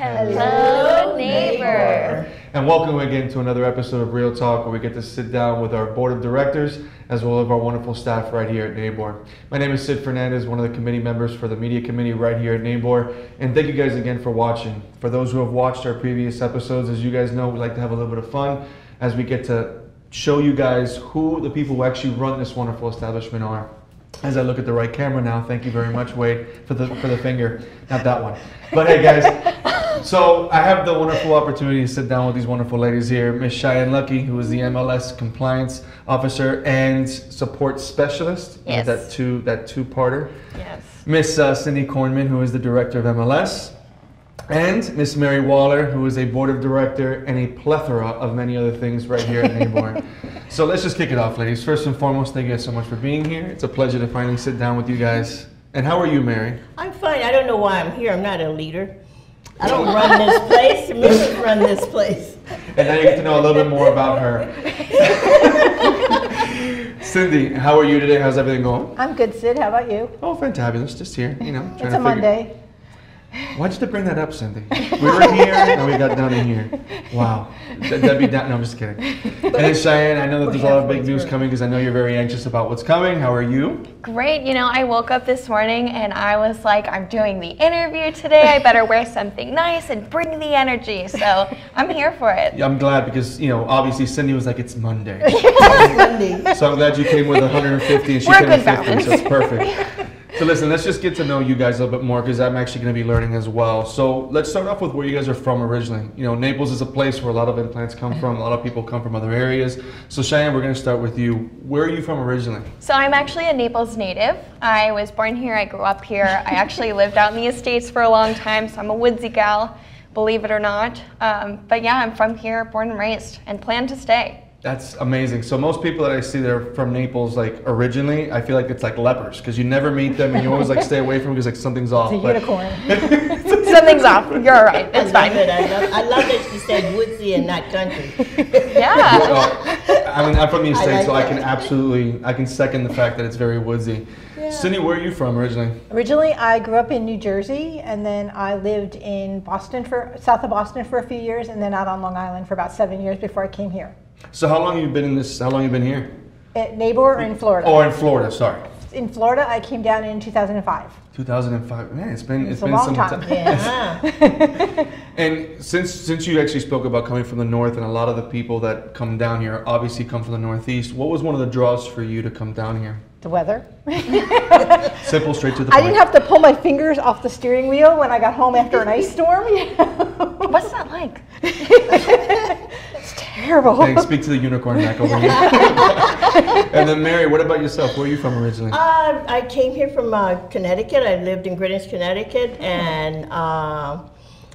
Hello, neighbor. And welcome again to another episode of Real Talk, where we get to sit down with our board of directors as well as our wonderful staff right here at NABOR. My name is Sid Fernandez, one of the committee members for the media committee right here at NABOR. And thank you guys again for watching. For those who have watched our previous episodes, as you guys know, we like to have a little bit of fun as we get to show you guys who the people who actually run this wonderful establishment are. As I look at the right camera now, thank you very much, Wade, for the finger, not that one. But hey guys, so I have the wonderful opportunity to sit down with these wonderful ladies here. Miss Cheyenne Luckey, who is the MLS Compliance Officer and Support Specialist. Yes. That two-parter. Yes. Miss Cindy Cornman, who is the Director of MLS. And Miss Mary Waller, who is a Board of Director and a plethora of many other things right here at NABOR. So let's just kick it off, ladies. First and foremost, thank you guys so much for being here. It's a pleasure to finally sit down with you guys. And how are you, Mary? I'm fine. I don't know why I'm here. I'm not a leader. I don't run this place. The missus run this place. And now you get to know a little bit more about her. Cindy, how are you today? How's everything going? I'm good, Sid. How about you? Oh, fantabulous. Just here, you know. It's a Monday. Why'd you bring that up, Cindy? We were here, and we got done in here. Wow. That'd be down. No, I'm just kidding. And then Cheyenne, I know that there's a lot of big news coming because I know you're very anxious about what's coming. How are you? Great. You know, I woke up this morning and I was like, I'm doing the interview today. I better wear something nice and bring the energy. So I'm here for it. Yeah, I'm glad because, you know, obviously Cindy was like, it's Monday. It's Monday. So I'm glad you came with 150 and she came with 50, so it's perfect. So listen, let's just get to know you guys a little bit more because I'm actually going to be learning as well. So let's start off with where you guys are from originally. You know, Naples is a place where a lot of implants come from. A lot of people come from other areas. So Cheyenne, we're going to start with you. Where are you from originally? So I'm actually a Naples native. I was born here. I grew up here. I actually lived out in the Estates for a long time, so I'm a woodsy gal, believe it or not. But yeah, I'm from here, born and raised, and plan to stay. That's amazing. So most people that I see that are from Naples, like originally, I feel like it's like lepers because you never meet them and you always like stay away from them because like something's off. It's a unicorn. Something's off. You're all right. It's fine. I love that you said woodsy and not country. Yeah. Well, I mean, I'm from the States, like so I that. can second the fact that it's very woodsy. Yeah. Cindy, where are you from originally? Originally, I grew up in New Jersey, and then I lived in Boston south of Boston for a few years, and then out on Long Island for about 7 years before I came here. So how long have you been in this? How long have you been here? At NABOR or in Florida? Oh, in Florida. Sorry. In Florida, I came down in 2005. 2005. Man, it's been a long some time. Yeah. And since you actually spoke about coming from the north, and a lot of the people that come down here obviously come from the Northeast, what was one of the draws for you to come down here? The weather. Simple, straight to the point. I didn't have to pull my fingers off the steering wheel when I got home after an ice storm. What's that like? It's terrible. Hey, speak to the unicorn back over here. And then Mary, what about yourself? Where are you from originally? I came here from Connecticut. I lived in Greenwich, Connecticut, and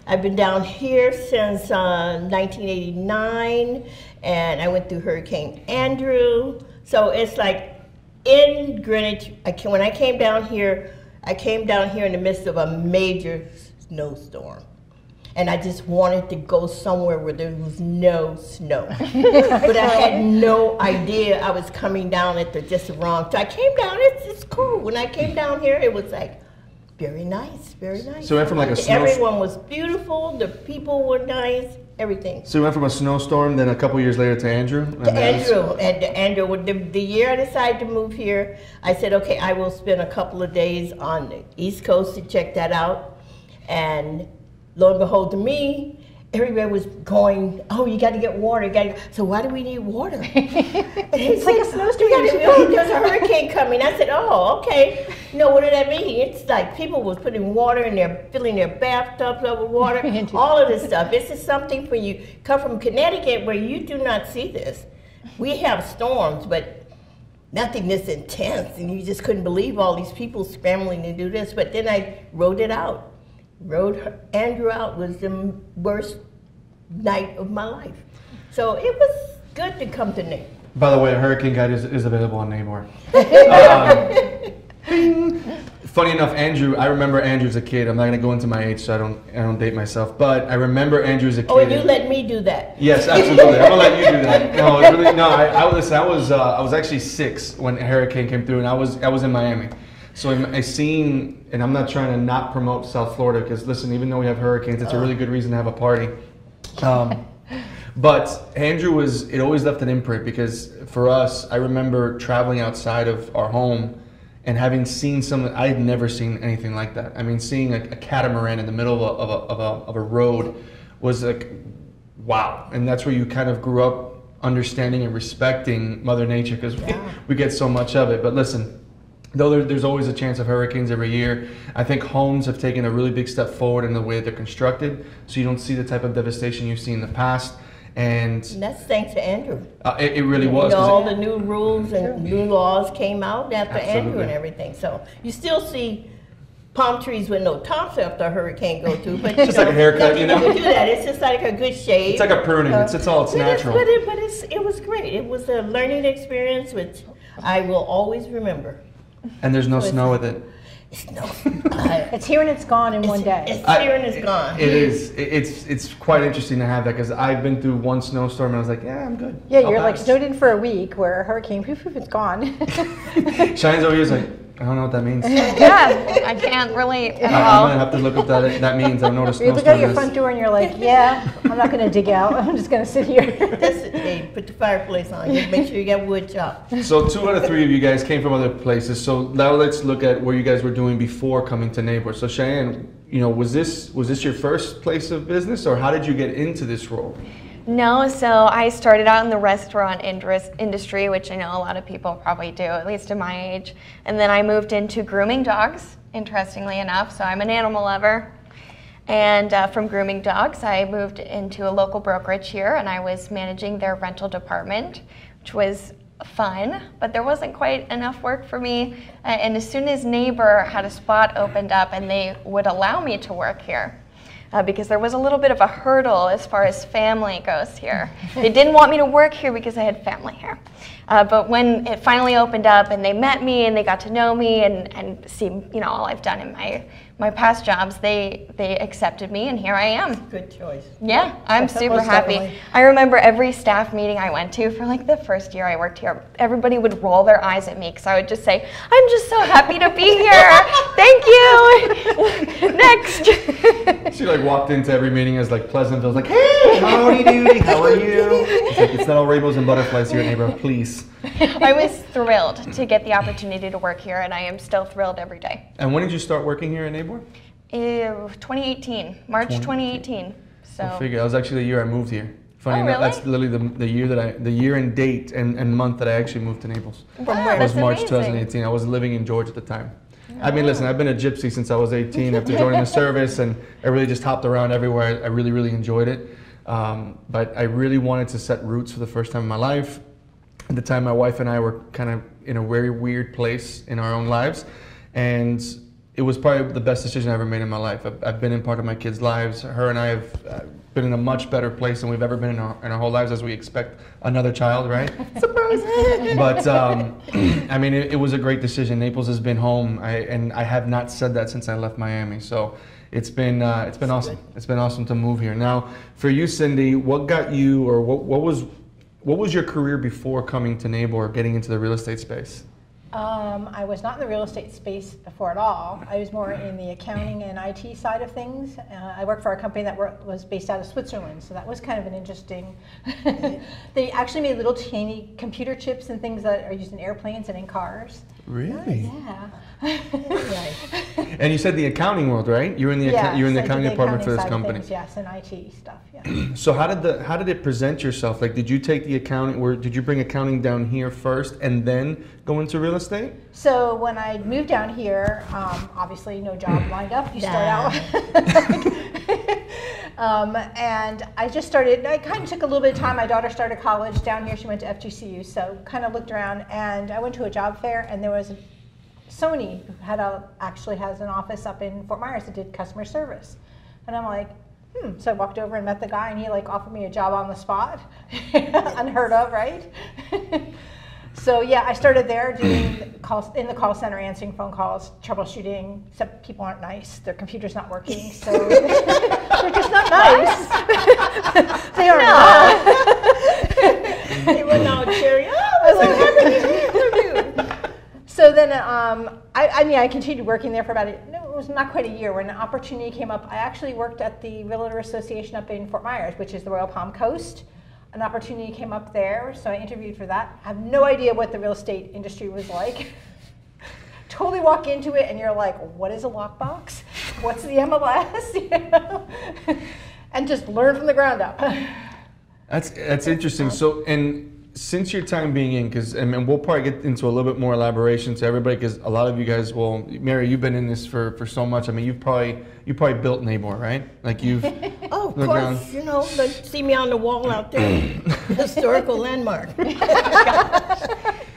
I've been down here since 1989, and I went through Hurricane Andrew. So it's like in Greenwich, when I came down here in the midst of a major snowstorm. And I just wanted to go somewhere where there was no snow. But I had no idea I was coming down at just the wrong time. I came down, it's cool. When I came down here, it was like, very nice, very nice. So we went from like a Everyone was beautiful, the people were nice, everything. So we went from a snowstorm, then a couple years later to Andrew? Andrew, the year I decided to move here, I said, okay, I will spend a couple of days on the East Coast to check that out. And lo and behold, to me, everybody was going, oh, you got to get water. So why do we need water? It's like a snowstorm. There's a hurricane coming. I said, oh, okay. You know, what did that mean? It's like people was putting water in there, filling their bathtubs up with water, all of this stuff. This is something when you come from Connecticut where you do not see this. We have storms, but nothing this intense. And you just couldn't believe all these people scrambling to do this. But then I wrote it out. Rode Andrew out was the worst night of my life. So it was good to come to NABOR. By the way, a hurricane guide is available on NABOR. Funny enough, Andrew, I remember Andrew as a kid. I'm not going to go into my age, so I don't date myself. But I remember Andrew as a kid. Oh, and you let me do that. Yes, absolutely. I'm gonna let you do that. No, really, no. I was actually 6 when a hurricane came through, and I was in Miami. So I seen, and I'm not trying to not promote South Florida, because listen, even though we have hurricanes, it's a really good reason to have a party. But Andrew it always left an imprint, because for us, I remember traveling outside of our home and having seen something. I had never seen anything like that. I mean, seeing a catamaran in the middle of a road was like, wow. And that's where you kind of grew up understanding and respecting Mother Nature, because we get so much of it. But listen, though there's always a chance of hurricanes every year, I think homes have taken a really big step forward in the way they're constructed, so you don't see the type of devastation you've seen in the past. And that's thanks to Andrew. It really was. You know, all the new rules and new laws came out after Absolutely. Andrew and everything. So you still see palm trees with no tops after a hurricane go through, but just like a haircut, you know. You do that. It's just like a good shave. It's like a pruning. It's natural. It was great. It was a learning experience which I will always remember. And there's no snow with it. It's here and it's gone in one day. It's here and it's gone. It is. It's quite interesting to have that, because I've been through one snowstorm and I was like, yeah, I'm good. Yeah, you're like snowed in for a week, where a hurricane, poof, poof, it's gone. Cheyenne's over here is like, I don't know what that means. Yeah, I can't relate at I'm all. gonna have to look up that means. I don't know what a You snowstorm look out your is. front door and you're like, yeah, I'm not going to dig out. I'm just going to sit here. Hey, put the fireplace on. You make sure you got wood chop. So 2 out of 3 of you guys came from other places. So now let's look at what you guys were doing before coming to NABOR. So Cheyenne, you know, was this your first place of business, or how did you get into this role? No, so I started out in the restaurant industry, which I know a lot of people probably do, at least in my age. And then I moved into grooming dogs, interestingly enough. So I'm an animal lover. And from grooming dogs, I moved into a local brokerage here, and I was managing their rental department, which was fun, but there wasn't quite enough work for me. And as soon as NABOR had a spot opened up and they would allow me to work here, because there was a little bit of a hurdle as far as family goes here. They didn't want me to work here because I had family here. But when it finally opened up and they met me and they got to know me and see, you know, all I've done in my past jobs, they accepted me, and here I am. Good choice. Yeah, I'm super Most happy. definitely. I remember every staff meeting I went to for like the first year I worked here, everybody would roll their eyes at me because I would just say, I'm just so happy to be here. Thank you. Next. She like walked into every meeting as like Pleasantville, like, hey, howdy doody, how are you? It's like, it's not all rainbows and butterflies here, neighbor, please. I was thrilled to get the opportunity to work here, and I am still thrilled every day. And when did you start working here at NABOR? 2018, March 2018. So. I figure that was actually the year I moved here. Funny Oh, enough, really? that's literally the year and date and month that I actually moved to Naples. Wow, It was that's March amazing. 2018. I was living in Georgia at the time. I mean, listen, I've been a gypsy since I was 18 after joining the service, and I really just hopped around everywhere. I really, really enjoyed it. But I really wanted to set roots for the first time in my life. At the time, my wife and I were kind of in a very weird place in our own lives, and it was probably the best decision I ever made in my life. I've been in part of my kids' lives. Her and I have been in a much better place than we've ever been in our whole lives, as we expect another child, right? Surprise! But I mean, it was a great decision. Naples has been home, and I have not said that since I left Miami. So it's been awesome. It's been awesome to move here. Now, for you, Cindy, what got you, or what was your career before coming to NABOR, getting into the real estate space? I was not in the real estate space before at all. I was more in the accounting and IT side of things. I worked for a company that was based out of Switzerland, so that was kind of an interesting. They actually made little teeny computer chips and things that are used in airplanes and in cars. Really? Yeah. And you said the accounting world, right? You're in the you're in the accounting department for this company. Things, yes, and IT stuff. Yeah. So how did it present yourself? Like, did you take the accounting, or did you bring accounting down here first and then go into real estate? So when I moved down here, obviously no job lined up. You start out. And I just started, I kind of took a little bit of time. My daughter started college down here. She went to FGCU, so kind of looked around, and I went to a job fair, and there was Sony actually has an office up in Fort Myers that did customer service. And I'm like, So I walked over and met the guy, and he like offered me a job on the spot. Unheard of, right? So yeah, I started there doing calls in the call center, answering phone calls, troubleshooting, except people aren't nice. Their computer's not working, so they're just not nice. They are not. They were now cheering. Oh, So then then I continued working there for about it was not quite a year when an opportunity came up. I actually worked at the Realtor Association up in Fort Myers, which is the Royal Palm Coast. An opportunity came up there, so I interviewed for that. I have no idea what the real estate industry was like. Totally walk into it and you're like, what is a lockbox? What's the MLS? You know? And just learn from the ground up. That's interesting. So, and since your time being in, because and we'll probably get into a little bit more elaboration to everybody, because a lot of you guys, well, Mary, you've been in this for so much. I mean, you probably built NABOR, right? Like you've. Oh, of course. You know, see me on the wall out there, historical landmark.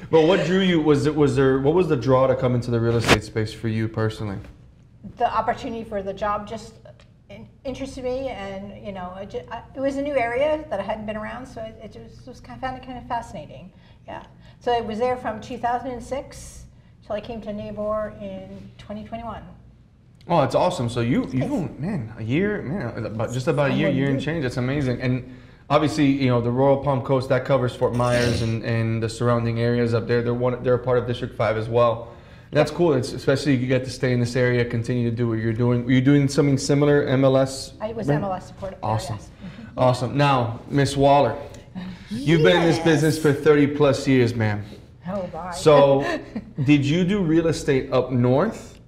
But what drew you? What was the draw to come into the real estate space for you personally? The opportunity for the job just interested me, and you know, it was a new area that I hadn't been around, so it was found it kind of fascinating. Yeah. So I was there from 2006 till I came to NABOR in 2021. Oh, that's awesome. So you man, a year, man, just about a year and change. That's amazing. And obviously, you know, the Royal Palm Coast, that covers Fort Myers and the surrounding areas up there. They're a part of District 5 as well. And that's cool. It's especially you get to stay in this area, continue to do what you're doing. Were you doing something similar, MLS? I was MLS support up there, awesome. yes. Awesome. Now, Miss Waller, you've been in this business for 30 plus years, ma'am. Oh, bye. So, did you do real estate up north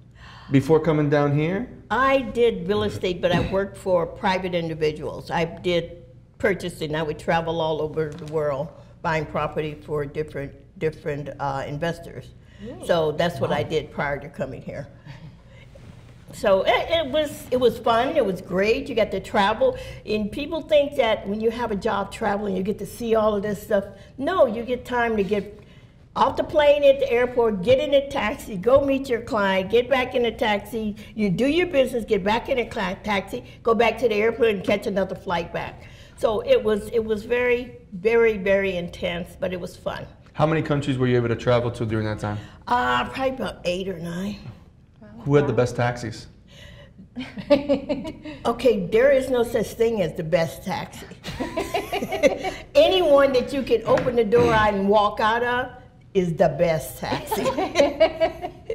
before coming down here? I did real estate, but I worked for private individuals. I did purchasing. I would travel all over the world buying property for different investors. So that's what I did prior to coming here. So it was fun. It was great. You got to travel, and people think that when you have a job traveling, you get to see all of this stuff. No, you get time to get off the plane at the airport, get in a taxi, go meet your client, get back in a taxi, you do your business, get back in a taxi, go back to the airport and catch another flight back. So it was very, very, very intense, but it was fun. How many countries were you able to travel to during that time? Probably about 8 or 9. Who had the best taxis? Okay, there is no such thing as the best taxi. Anyone that you can open the door out and walk out of is the best taxi.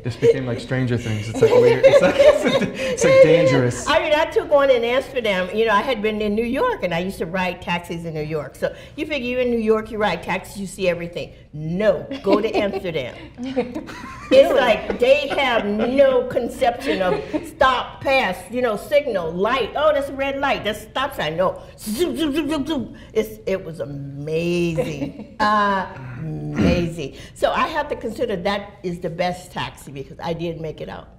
This became like Stranger Things. It's like weird. It's like dangerous. I mean, I took one in Amsterdam. You know, I had been in New York, and I used to ride taxis in New York. So you figure you're in New York, you ride taxis, you see everything. No, go to Amsterdam. It's like they have no conception of stop, pass, you know, signal, light. Oh, that's a red light. That's a stop sign. No. Zoom, zoom, zoom, zoom, zoom. It was amazing. Amazing. So I have to consider that is the best taxi because I did make it out.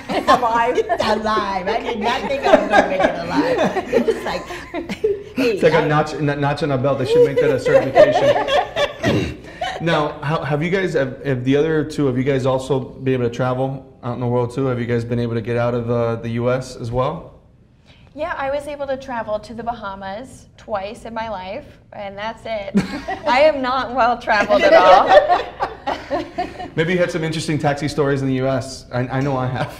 Alive. Alive. I did not think I was going to make it alive. It was like, hey, it's like a notch on a belt. They should make that a certification. Now, have you guys, have the other two, have you guys also been able to travel out in the world too? Have you guys been able to get out of the U.S. as well? Yeah, I was able to travel to the Bahamas twice in my life, and that's it. I am not well traveled at all. Maybe you had some interesting taxi stories in the U.S. I know I have,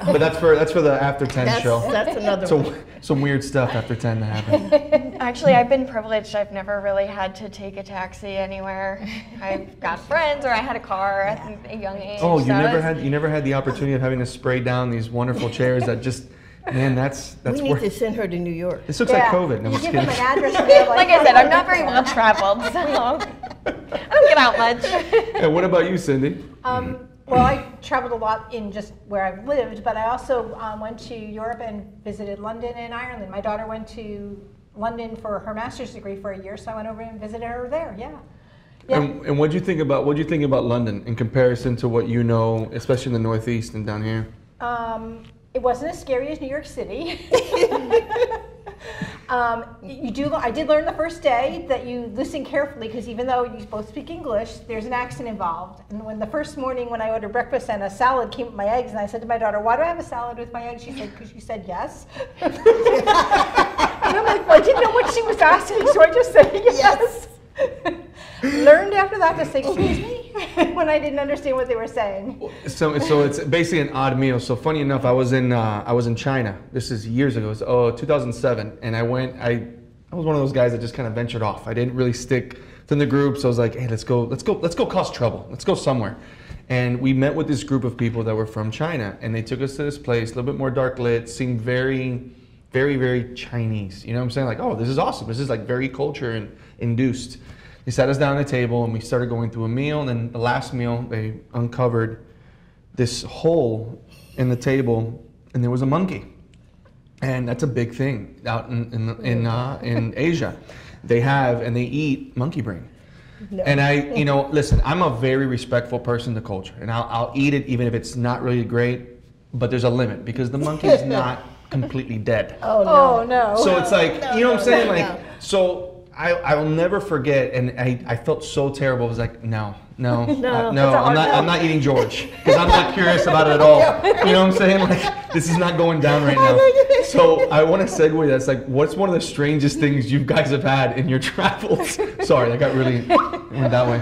but that's for the after 10 show. That's another one. Some weird stuff after 10 to happen. Actually, I've been privileged. I've never really had to take a taxi anywhere. I've got friends, or I had a car at a young age. Oh, you never had the opportunity of having to spray down these wonderful chairs that just. Man, that's we need to send her to New York. This looks like COVID. No, you I'm give kidding. them an address and they're like I said, I'm not very well traveled, so I don't get out much. And what about you, Cindy? Well, I traveled a lot in just where I've lived, but I also went to Europe and visited London and Ireland. My daughter went to London for her master's degree for a year, so I went over and visited her there. Yeah. And what do you think about London in comparison to what you know, especially in the Northeast and down here? It wasn't as scary as New York City. I did learn the first day that you listen carefully because even though you both speak English, there's an accent involved. And when the first morning when I ordered breakfast and a salad came with my eggs, and I said to my daughter, "Why do I have a salad with my eggs?" She said, "Because you said yes." And I'm like, well, I didn't know what she was asking, so I just said yes. Learned after that to say excuse me when I didn't understand what they were saying. So it's basically an odd meal. So funny enough, I was in China. This is years ago. It was 2007, and I was one of those guys that just kind of ventured off. I didn't really stick to the group, so I was like, hey, let's go cause trouble. Let's go somewhere. And we met with this group of people that were from China, and they took us to this place, a little bit more dark lit, seemed very, very, very Chinese. You know what I'm saying? Like, oh, this is awesome. This is like very culture and induced. They sat us down at a table, and we started going through a meal, and then the last meal, they uncovered this hole in the table, and there was a monkey. And that's a big thing out in Asia. They have and they eat monkey brain. No. And listen, I'm a very respectful person to culture, and I'll eat it even if it's not really great, but there's a limit because the monkey is not completely dead. Oh no. Oh, no. So it's like, you know what I'm saying? So I will never forget, and I felt so terrible. I was like, no, I'm not eating George because I'm not curious about it at all. You know what I'm saying? Like, this is not going down right now. So I want to segue. That's like, what's one of the strangest things you guys have had in your travels? Sorry, I got really went that way.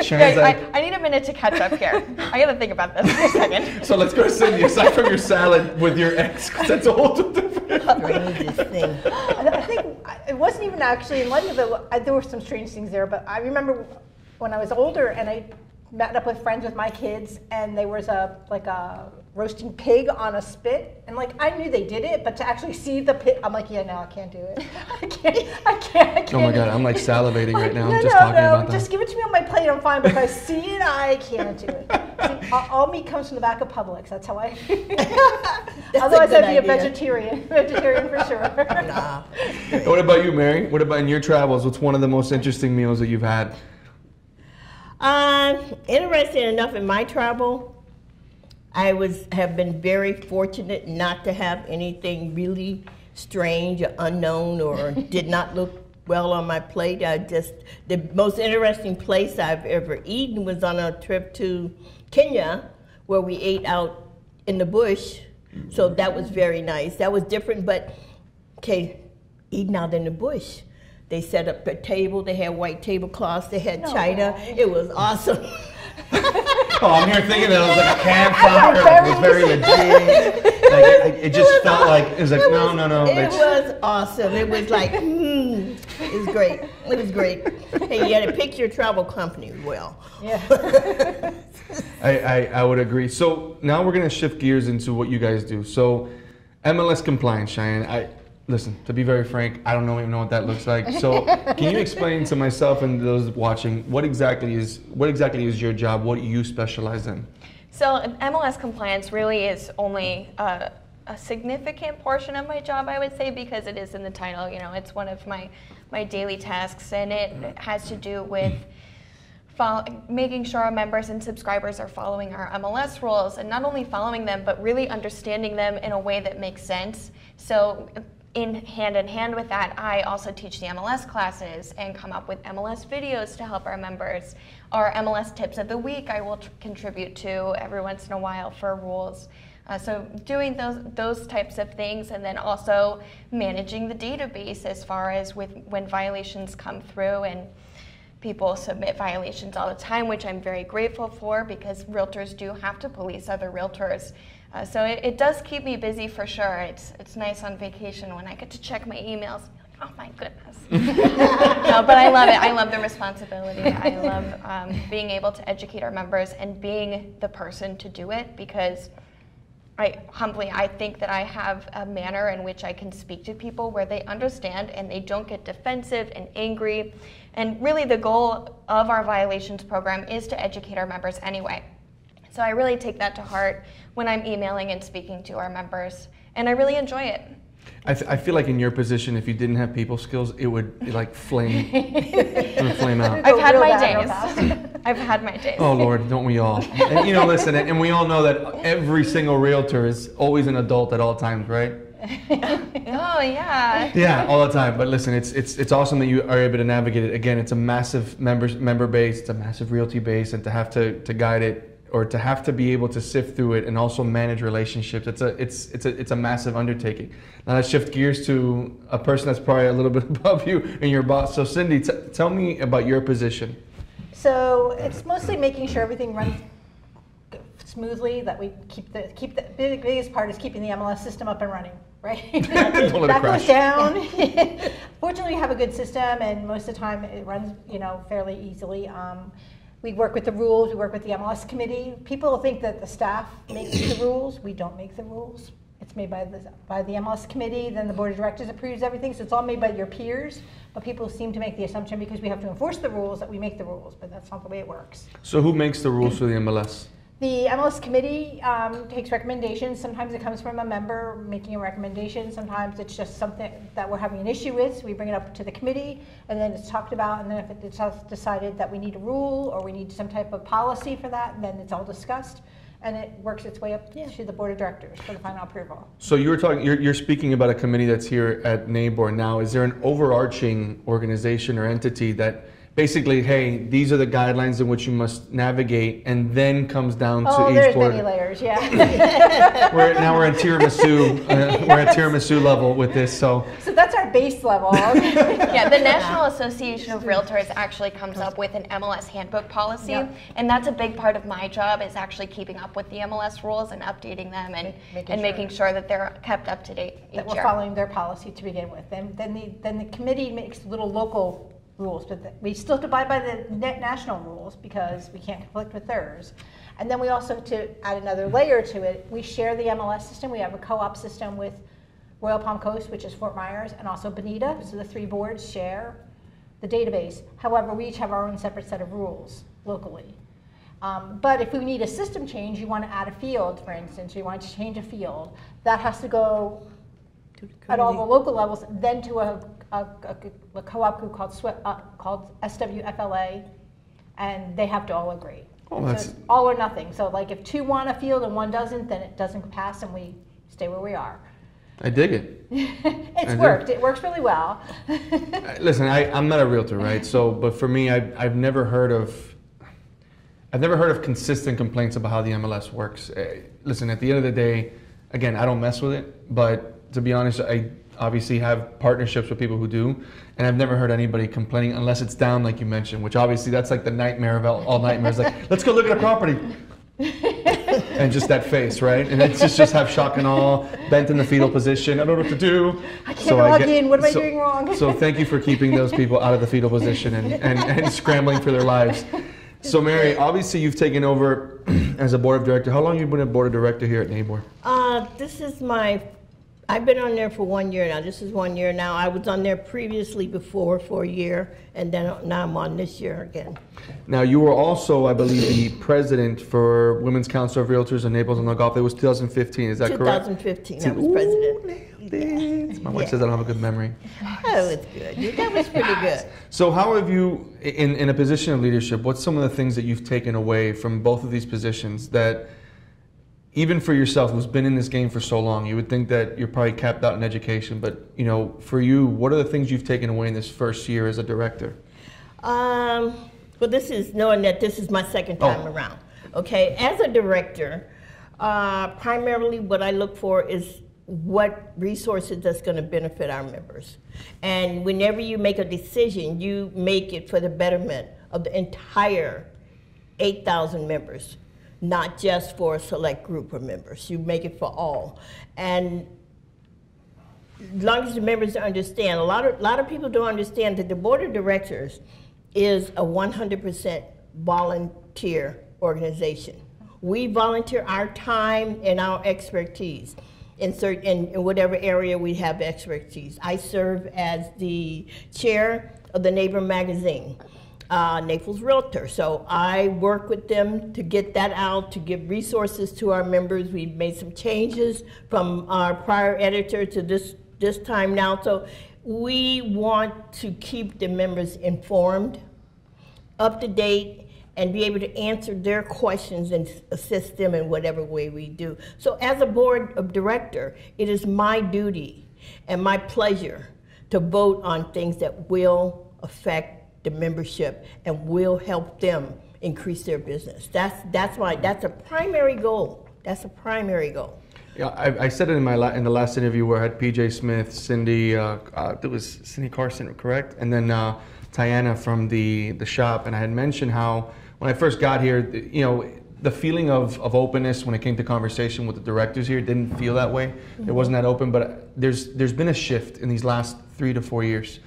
Guys, I need a minute to catch up here. I got to think about this for a second. So let's go to Cindy. Aside from your salad with your ex, because that's a whole different strangest thing. I think it wasn't even actually in London, but there were some strange things there. But I remember when I was older and I met up with friends with my kids, and there was a roasting pig on a spit, and like I knew they did it, but to actually see the pig, I'm like, yeah, no, I can't do it. I can't. Oh my God, I'm like salivating right now. No, Just talking about that. Just give it to me on my plate, I'm fine. But if I see it, I can't do it. See, all meat comes from the back of Publix. That's how I. Otherwise, I'd be a vegetarian. Vegetarian for sure. Nah. What about you, Mary? What about in your travels? What's one of the most interesting meals that you've had? Interesting enough, in my travel, I have been very fortunate not to have anything really strange or unknown or did not look well on my plate. The most interesting place I've ever eaten was on a trip to Kenya, where we ate out in the bush. So that was very nice. That was different, but okay, eating out in the bush. They set up a table, they had white tablecloths, they had china. It was awesome. Oh, I'm here thinking that it was like a campfire. It was very legit. Like, it just felt like, it was like, no. It was awesome. It was like, it was great. It was great. Hey, you had to pick your travel company well. Yeah. I would agree. So now we're going to shift gears into what you guys do. So MLS Compliance, Cheyenne. Listen, to be very frank, I don't even know what that looks like. So can you explain to myself and those watching what exactly is your job, what you specialize in? So MLS Compliance really is only a significant portion of my job, I would say, because it is in the title. You know, it's one of my daily tasks, and it has to do with making sure our members and subscribers are following our MLS rules, and not only following them, but really understanding them in a way that makes sense. So in hand with that, I also teach the MLS classes and come up with MLS videos to help our members. Our MLS tips of the week I will contribute to every once in a while for rules. So doing those types of things, and then also managing the database as far as when violations come through, and people submit violations all the time, which I'm very grateful for because realtors do have to police other realtors. So it does keep me busy for sure. It's nice on vacation when I get to check my emails. Oh my goodness. No, but I love it. I love the responsibility. I love being able to educate our members and being the person to do it, because I think that I have a manner in which I can speak to people where they understand and they don't get defensive and angry. And really the goal of our violations program is to educate our members anyway. So I really take that to heart when I'm emailing and speaking to our members, and I really enjoy it. I feel like in your position, if you didn't have people skills, it would like flame. It would flame out. I've had my days. I've had my days. Oh Lord, don't we all? And listen, and we all know that every single realtor is always an adult at all times, right? Oh yeah. Yeah, all the time. But listen, it's awesome that you are able to navigate it. Again, it's a massive member base, it's a massive realty base, and to have to guide it, or to have to be able to sift through it and also manage relationships, it's a massive undertaking. Now let's shift gears to a person that's probably a little bit above you and your boss. So Cindy, tell me about your position. So it's mostly making sure everything runs smoothly, that we keep the biggest part is keeping the MLS system up and running, right? That goes down. Fortunately, we have a good system, and most of the time it runs, fairly easily. We work with the rules, we work with the MLS committee. People think that the staff makes the rules. We don't make the rules. It's made by the MLS committee, then the board of directors approves everything, so it's all made by your peers. But people seem to make the assumption because we have to enforce the rules that we make the rules, but that's not the way it works. So who makes the rules for the MLS? The MLS committee takes recommendations. Sometimes it comes from a member making a recommendation. Sometimes it's just something that we're having an issue with, so we bring it up to the committee, and then it's talked about, and then if it's decided that we need a rule or we need some type of policy for that, then it's all discussed, and it works its way up to the board of directors for the final approval. So you're speaking about a committee that's here at NABOR now. Is there an overarching organization or entity that basically, hey, these are the guidelines in which you must navigate, and then comes down to each there's board? Many layers, yeah. Now we're at tiramisu. We're at tiramisu level with this. So that's our base level. Yeah, the National Association of Realtors actually comes up with an MLS handbook policy, and that's a big part of my job, is actually keeping up with the MLS rules and updating them and making sure that they're kept up to date each that we're year. following their policy to begin with. Then the committee makes little local rules, but we still have to abide by the national rules because we can't conflict with theirs. And then we also, to add another layer to it, we share the MLS system. We have a co-op system with Royal Palm Coast, which is Fort Myers, and also Bonita. So the three boards share the database. However, we each have our own separate set of rules locally. But if we need a system change, you want to add a field, for instance, you want to change a field, that has to go at all the local levels, then to a co-op group called SWFLA, and they have to all agree. So it's all or nothing. So like if two want a field and one doesn't, then it doesn't pass and we stay where we are. I dig it. It's worked. It works really well. Listen, I'm not a realtor, right? So, but for me, I've never heard of consistent complaints about how the MLS works. Listen, at the end of the day, again, I don't mess with it, but to be honest, I obviously have partnerships with people who do, and I've never heard anybody complaining unless it's down, like you mentioned, which obviously that's like the nightmare of all nightmares. Like, let's go look at a property. And just that face, right? And it's just have shock and awe, bent in the fetal position. I don't know what to do. I can't log in. What am I doing wrong? So thank you for keeping those people out of the fetal position and scrambling for their lives. So Mary, obviously you've taken over as a board of director. How long have you been a board of director here at NABOR? I've been on there for 1 year now. This is 1 year now. I was on there previously before for a year, and then now I'm on this year again. Now you were also, I believe, the president for Women's Council of Realtors and Naples and the Gulf. It was 2015, is that correct? 2015, I was president. My wife says I don't have a good memory. Oh, it's good. That was pretty good. So how have you, in a position of leadership, what's some of the things that you've taken away from both of these positions that, even for yourself, who's been in this game for so long, you would think that you're probably capped out in education, but for you, what are the things you've taken away in this first year as a director? Well, this is knowing that this is my second time around. Okay, as a director, primarily what I look for is what resources that's going to benefit our members. And whenever you make a decision, you make it for the betterment of the entire 8,000 members. Not just for a select group of members. You make it for all. And as long as the members understand, a lot of people don't understand that the board of directors is a 100% volunteer organization. We volunteer our time and our expertise in whatever area we have expertise. I serve as the chair of the NABOR magazine. Naples Realtor. So I work with them to get that out, to give resources to our members. We've made some changes from our prior editor to this time now. So we want to keep the members informed, up to date, and be able to answer their questions and assist them in whatever way we do. So as a board of director, it is my duty and my pleasure to vote on things that will affect the membership and will help them increase their business. That's a primary goal. That's a primary goal. Yeah, I said it in the last interview where I had PJ Smith, Cindy, it was Cindy Carson, correct? And then Tiana from the shop, and I had mentioned how when I first got here, the feeling of openness when it came to conversation with the directors here didn't feel that way. It wasn't that open, but there's been a shift in these last 3 to 4 years.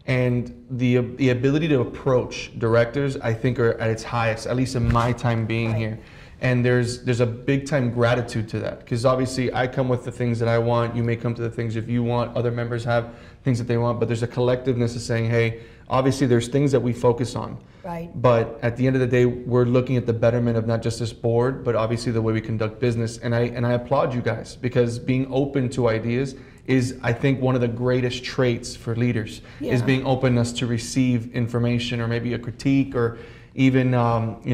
And the ability to approach directors, I think, are at its highest, at least in my time being here. And there's a big time gratitude to that, because obviously I come with the things that I want, you may come to the things if you want, other members have things that they want, but there's a collectiveness of saying, hey, obviously there's things that we focus on. Right. But at the end of the day, we're looking at the betterment of not just this board, but obviously the way we conduct business. And I applaud you guys, because being open to ideas is, I think, one of the greatest traits for leaders, is being openness to receive information, or maybe a critique, or even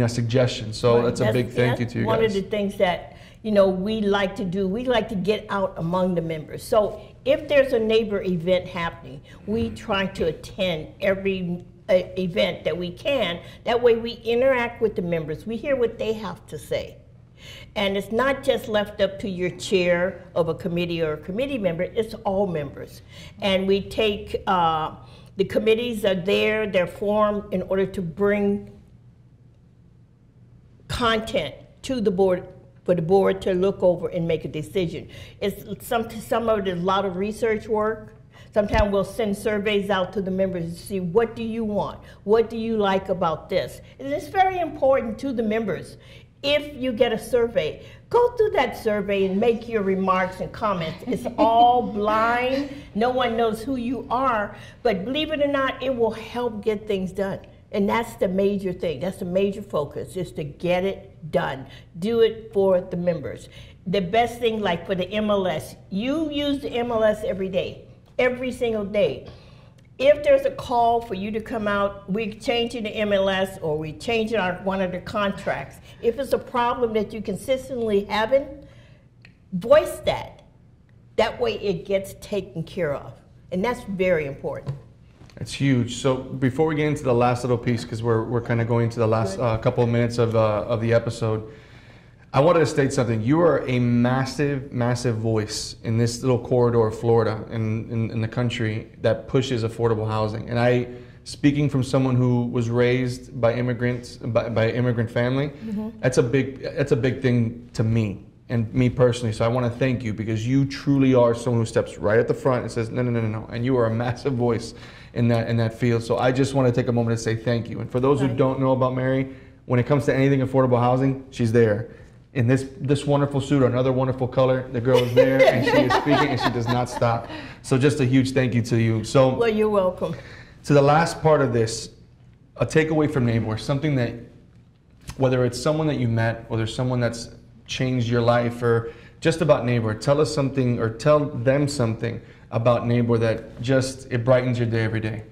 suggestions. So that's a big thank you to you guys. One of the things that we like to do, we like to get out among the members. So if there's a neighbor event happening, we try to attend every event that we can. That way we interact with the members. We hear what they have to say. And it's not just left up to your chair of a committee or a committee member, it's all members. And we take, the committees are there, they're formed in order to bring content to the board, for the board to look over and make a decision. It's some of it is a lot of research work. Sometimes we'll send surveys out to the members to see, what do you want? What do you like about this? And it's very important to the members. If you get a survey, go through that survey and make your remarks and comments. It's all blind. No one knows who you are. But believe it or not, it will help get things done. And that's the major thing. That's the major focus, is to get it done. Do it for the members. The best thing, like for the MLS, you use the MLS every day, every single day. If there's a call for you to come out, we're changing the MLS, or we're changing one of the contracts. If it's a problem that you consistently having, voice that. That way it gets taken care of. And that's very important. It's huge. So before we get into the last little piece, because we're kind of going to the last couple of minutes of the episode, I wanted to state something. You are a massive, massive voice in this little corridor of Florida, in the country, that pushes affordable housing. And speaking from someone who was raised by immigrants, by immigrant family, that's a big thing to me, and me personally. So I want to thank you, because you truly are someone who steps right at the front and says, no, no, no, no, no. And you are a massive voice in that field. So I just want to take a moment to say thank you. And for those who don't know about Mary, when it comes to anything affordable housing, she's there. In this wonderful suit, or another wonderful color, the girl is there, and she is speaking, and she does not stop. So just a huge thank you to you. So, well, you're welcome. To the last part of this, a takeaway from NABOR, something that, whether it's someone that you met, or there's someone that's changed your life, or just about NABOR, tell us something, or tell them something about NABOR that it brightens your day every day.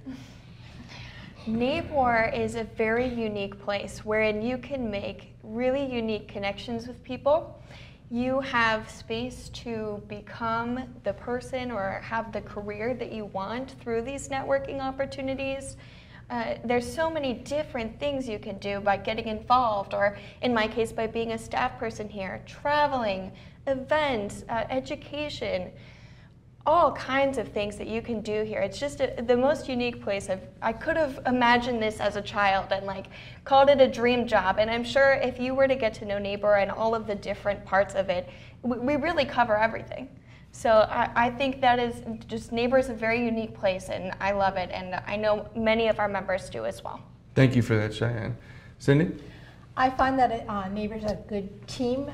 NABOR is a very unique place wherein you can make really unique connections with people. You have space to become the person, or have the career that you want through these networking opportunities. There's so many different things you can do by getting involved, or in my case, by being a staff person here, traveling, events, education, all kinds of things that you can do here. It's just the most unique place. I could have imagined this as a child and called it a dream job. And I'm sure if you were to get to know NABOR and all of the different parts of it, we really cover everything. So I think that is just, NABOR is a very unique place, and I love it. And I know many of our members do as well. Thank you for that, Cheyenne. Cindy? I find that NABOR is a good team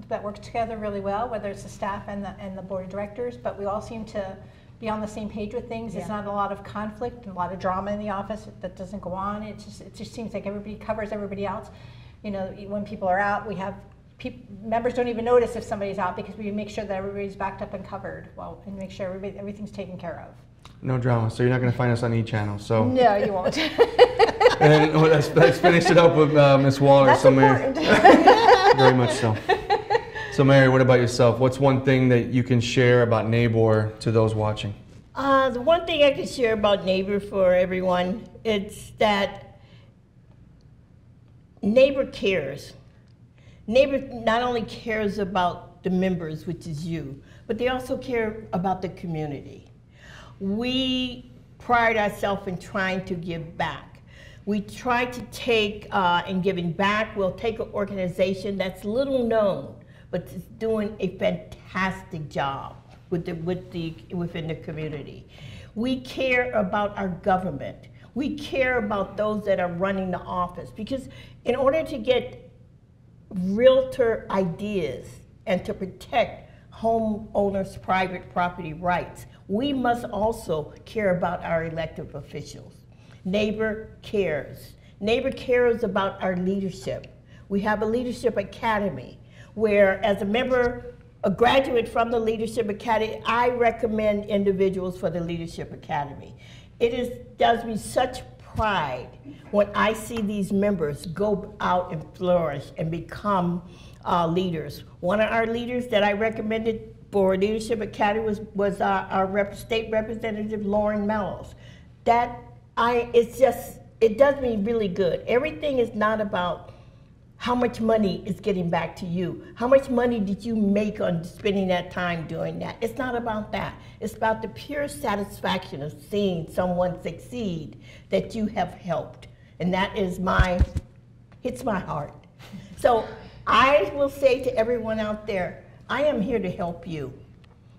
that works together really well, whether it's the staff and the board of directors, but we all seem to be on the same page with things. It's not a lot of conflict and a lot of drama in the office that doesn't go on. It just seems like everybody covers everybody else. When people are out, we have members don't even notice if somebody's out, because we make sure that everybody's backed up and covered and make sure everything's taken care of. No drama. So you're not going to find us on E-Channel. So no, you won't. And then let's finish it up with Ms. Waller. That's important. Very much so. So Mary, what about yourself? What's one thing that you can share about NABOR to those watching? The one thing I can share about NABOR for everyone, it's that NABOR cares. NABOR not only cares about the members, which is you, but they also care about the community. We pride ourselves in trying to give back. We try to take, in giving back, we'll take an organization that's little known, but is doing a fantastic job within the community. We care about our government. We care about those that are running the office, because in order to get realtor ideas and to protect homeowners' private property rights, we must also care about our elected officials. NABOR cares. NABOR cares about our leadership. We have a leadership academy where, as a graduate from the Leadership Academy, I recommend individuals for the Leadership Academy. It does me such pride when I see these members go out and flourish and become leaders. One of our leaders that I recommended for Leadership Academy was our state representative, Lauren Mellows. It does me really good. Everything is not about how much money is getting back to you. How much money did you make on spending that time doing that? It's not about that. It's about the pure satisfaction of seeing someone succeed that you have helped. And that is hits my heart. So I will say to everyone out there, I am here to help you.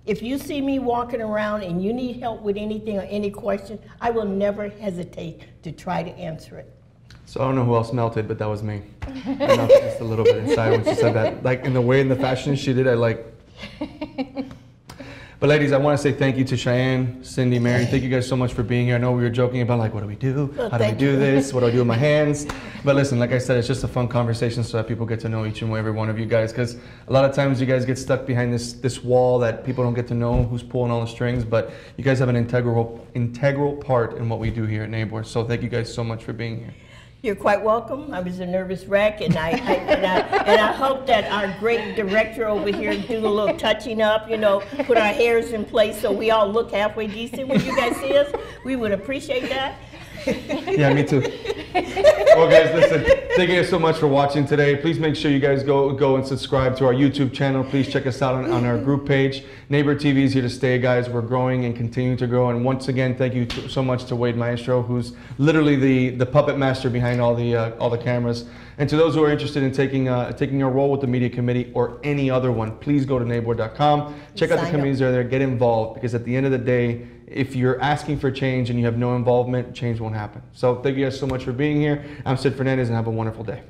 If you see me walking around and you need help with anything or any question, I will never hesitate to try to answer it. So I don't know who else melted, but that was me. Just a little bit inside when she said that. Like in the way, in the fashion she did, I like. But ladies, I want to say thank you to Cheyenne, Cindy, Mary. Thank you guys so much for being here. I know we were joking about like, what do we do? How do we do this? What do I do with my hands? But listen, like I said, it's just a fun conversation so that people get to know each and every one of you guys. Because a lot of times you guys get stuck behind this wall that people don't get to know who's pulling all the strings. But you guys have an integral part in what we do here at NABOR. So thank you guys so much for being here. You're quite welcome. I was a nervous wreck, and I hope that our great director over here do a little touching up, put our hairs in place so we all look halfway decent when you guys see us. We would appreciate that. Yeah, me too. Well, guys, listen, thank you guys so much for watching today. Please make sure you guys go and subscribe to our YouTube channel. Please check us out on our group page. NABOR TV is here to stay, guys. We're growing and continuing to grow. And once again, thank you so much to Wade Maestro, who's literally the puppet master behind all the cameras. And to those who are interested in taking a role with the media committee or any other one, please go to NABOR.com. Check out the committees that are there. Get involved, because at the end of the day, if you're asking for change and you have no involvement, change won't happen. So thank you guys so much for being here. I'm Sid Fernandez, and have a wonderful day.